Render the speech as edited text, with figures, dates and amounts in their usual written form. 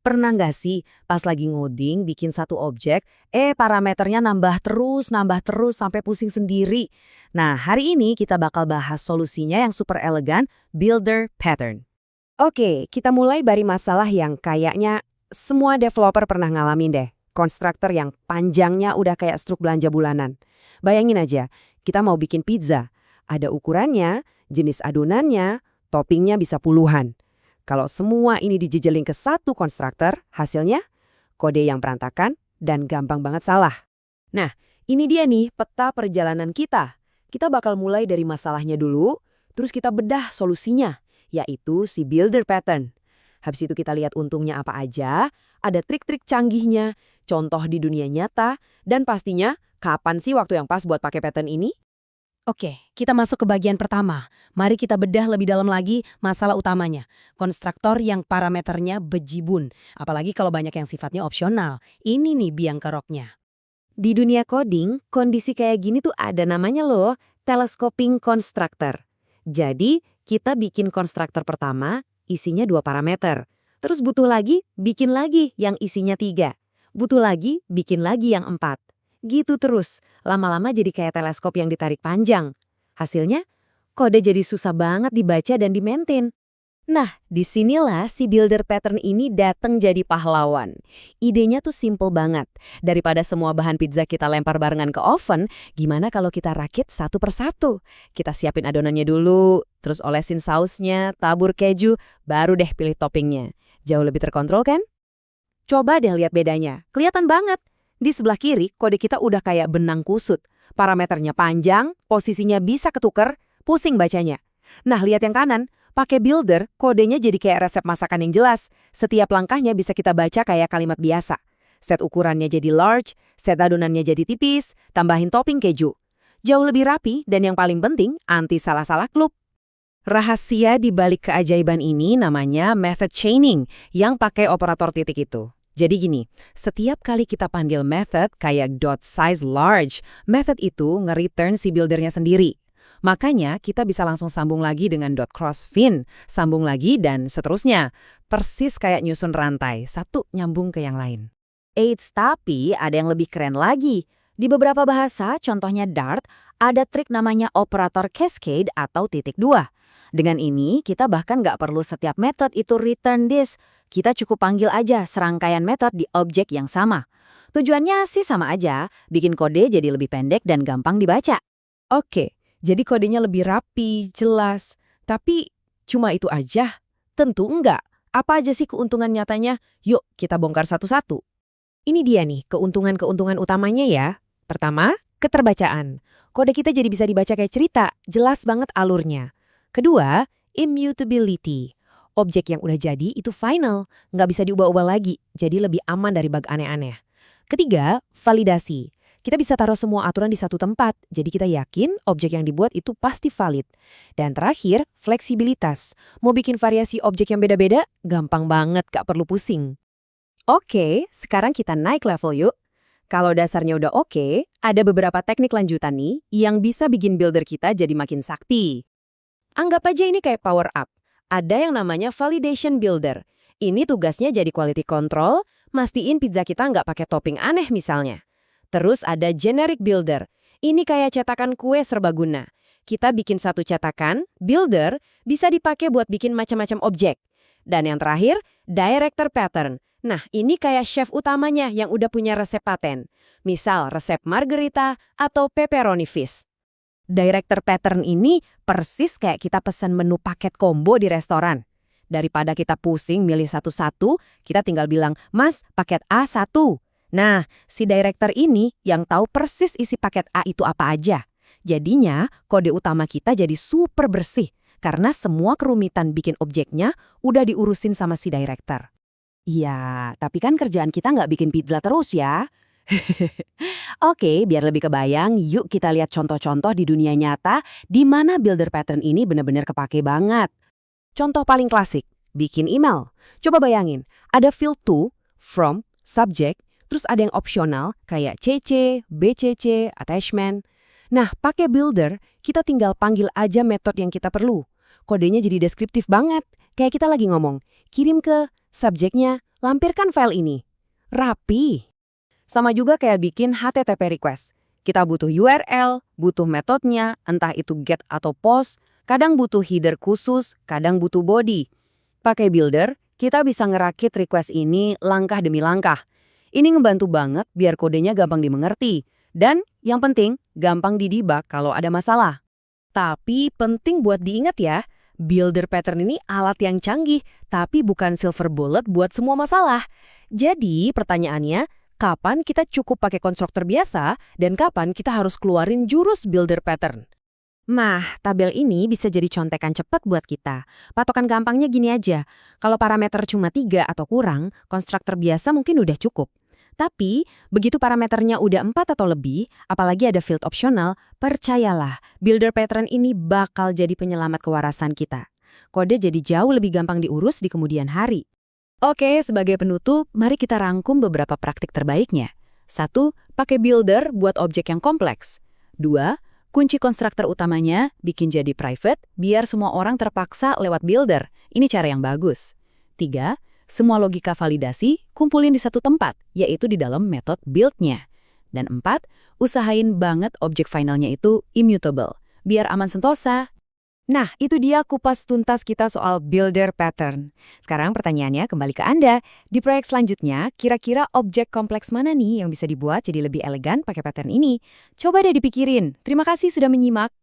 Pernah nggak sih pas lagi ngoding bikin satu objek, parameternya nambah terus sampai pusing sendiri. Nah, hari ini kita bakal bahas solusinya yang super elegan, builder pattern. Oke, kita mulai dari masalah yang kayaknya semua developer pernah ngalamin deh. Konstruktor yang panjangnya udah kayak struk belanja bulanan. Bayangin aja, kita mau bikin pizza. Ada ukurannya, jenis adonannya, toppingnya bisa puluhan. Kalau semua ini dijejelin ke satu konstruktor, hasilnya kode yang berantakan dan gampang banget salah. Nah, ini dia nih peta perjalanan kita. Kita bakal mulai dari masalahnya dulu, terus kita bedah solusinya, yaitu si builder pattern. Habis itu kita lihat untungnya apa aja, ada trik-trik canggihnya, contoh di dunia nyata, dan pastinya kapan sih waktu yang pas buat pakai pattern ini? Oke, kita masuk ke bagian pertama. Mari kita bedah lebih dalam lagi masalah utamanya. Konstruktor yang parameternya bejibun, apalagi kalau banyak yang sifatnya opsional. Ini nih biang keroknya. Di dunia coding, kondisi kayak gini tuh ada namanya loh, telescoping constructor. Jadi, kita bikin konstruktor pertama, isinya 2 parameter. Terus butuh lagi, bikin lagi yang isinya 3. Butuh lagi, bikin lagi yang 4. Gitu terus, lama-lama jadi kayak teleskop yang ditarik panjang. Hasilnya, kode jadi susah banget dibaca dan di-maintain. Nah, disinilah si builder pattern ini datang jadi pahlawan. Idenya tuh simple banget. Daripada semua bahan pizza kita lempar barengan ke oven, gimana kalau kita rakit satu persatu? Kita siapin adonannya dulu, terus olesin sausnya, tabur keju, baru deh pilih toppingnya. Jauh lebih terkontrol kan? Coba deh lihat bedanya, kelihatan banget. Di sebelah kiri, kode kita udah kayak benang kusut. Parameternya panjang, posisinya bisa ketuker, pusing bacanya. Nah, lihat yang kanan. Pakai builder, kodenya jadi kayak resep masakan yang jelas. Setiap langkahnya bisa kita baca kayak kalimat biasa. Set ukurannya jadi large, set adonannya jadi tipis, tambahin topping keju. Jauh lebih rapi dan yang paling penting, anti salah-salah klub. Rahasia di balik keajaiban ini namanya method chaining yang pakai operator titik itu. Jadi gini, setiap kali kita panggil method kayak .sizeLarge, method itu nge-return si buildernya sendiri. Makanya kita bisa langsung sambung lagi dengan .crossFin, sambung lagi dan seterusnya. Persis kayak nyusun rantai, satu nyambung ke yang lain. Eits, tapi ada yang lebih keren lagi. Di beberapa bahasa, contohnya Dart, ada trik namanya operator cascade atau titik 2. Dengan ini, kita bahkan nggak perlu setiap metode itu return this. Kita cukup panggil aja serangkaian metode di objek yang sama. Tujuannya sih sama aja, bikin kode jadi lebih pendek dan gampang dibaca. Oke, jadi kodenya lebih rapi, jelas. Tapi cuma itu aja? Tentu enggak. Apa aja sih keuntungan nyatanya? Yuk kita bongkar satu-satu. Ini dia nih keuntungan-keuntungan utamanya ya. Pertama, keterbacaan. Kode kita jadi bisa dibaca kayak cerita, jelas banget alurnya. Kedua, immutability. Objek yang udah jadi itu final, nggak bisa diubah-ubah lagi, jadi lebih aman dari bug aneh-aneh. Ketiga, validasi. Kita bisa taruh semua aturan di satu tempat, jadi kita yakin objek yang dibuat itu pasti valid. Dan terakhir, fleksibilitas. Mau bikin variasi objek yang beda-beda, gampang banget, gak perlu pusing. Oke, sekarang kita naik level yuk. Kalau dasarnya udah oke, ada beberapa teknik lanjutan nih yang bisa bikin builder kita jadi makin sakti. Anggap aja ini kayak power up. Ada yang namanya validation builder. Ini tugasnya jadi quality control, mastiin pizza kita nggak pakai topping aneh misalnya. Terus ada generic builder. Ini kayak cetakan kue serbaguna. Kita bikin satu cetakan, builder, bisa dipakai buat bikin macam-macam objek. Dan yang terakhir, director pattern. Nah, ini kayak chef utamanya yang udah punya resep paten. Misal resep margherita atau pepperoni fish. Director pattern ini persis kayak kita pesan menu paket combo di restoran. Daripada kita pusing milih satu-satu, kita tinggal bilang, "Mas, paket A1." Nah, si director ini yang tahu persis isi paket A itu apa aja. Jadinya, kode utama kita jadi super bersih, karena semua kerumitan bikin objeknya udah diurusin sama si director. Iya, tapi kan kerjaan kita nggak bikin pizza terus ya. Oke, biar lebih kebayang, yuk kita lihat contoh-contoh di dunia nyata di mana builder pattern ini benar-benar kepake banget. Contoh paling klasik, bikin email. Coba bayangin, ada field to, from, subject, terus ada yang opsional kayak CC, BCC, attachment. Nah, pakai builder, kita tinggal panggil aja metode yang kita perlu. Kodenya jadi deskriptif banget, kayak kita lagi ngomong, kirim ke Subjeknya, lampirkan file ini. Rapi. Sama juga kayak bikin HTTP request. Kita butuh URL, butuh metodenya, entah itu get atau post, kadang butuh header khusus, kadang butuh body. Pakai Builder, kita bisa ngerakit request ini langkah demi langkah. Ini ngebantu banget biar kodenya gampang dimengerti. Dan yang penting, gampang didebug kalau ada masalah. Tapi penting buat diingat ya, builder pattern ini alat yang canggih, tapi bukan silver bullet buat semua masalah. Jadi pertanyaannya, kapan kita cukup pakai konstruktor biasa dan kapan kita harus keluarin jurus builder pattern? Nah, tabel ini bisa jadi contekan cepat buat kita. Patokan gampangnya gini aja, kalau parameter cuma 3 atau kurang, konstruktor biasa mungkin udah cukup. Tapi, begitu parameternya udah 4 atau lebih, apalagi ada field optional, percayalah, builder pattern ini bakal jadi penyelamat kewarasan kita. Kode jadi jauh lebih gampang diurus di kemudian hari. Oke, sebagai penutup, mari kita rangkum beberapa praktik terbaiknya. 1. Pakai builder buat objek yang kompleks. 2. Kunci konstruktor utamanya bikin jadi private biar semua orang terpaksa lewat builder. Ini cara yang bagus. 3. Semua logika validasi kumpulin di satu tempat, yaitu di dalam metode build-nya. Dan 4. Usahain banget objek finalnya itu immutable, biar aman sentosa. Nah, itu dia kupas tuntas kita soal builder pattern. Sekarang pertanyaannya kembali ke Anda. Di proyek selanjutnya, kira-kira objek kompleks mana nih yang bisa dibuat jadi lebih elegan pakai pattern ini? Coba deh dipikirin. Terima kasih sudah menyimak.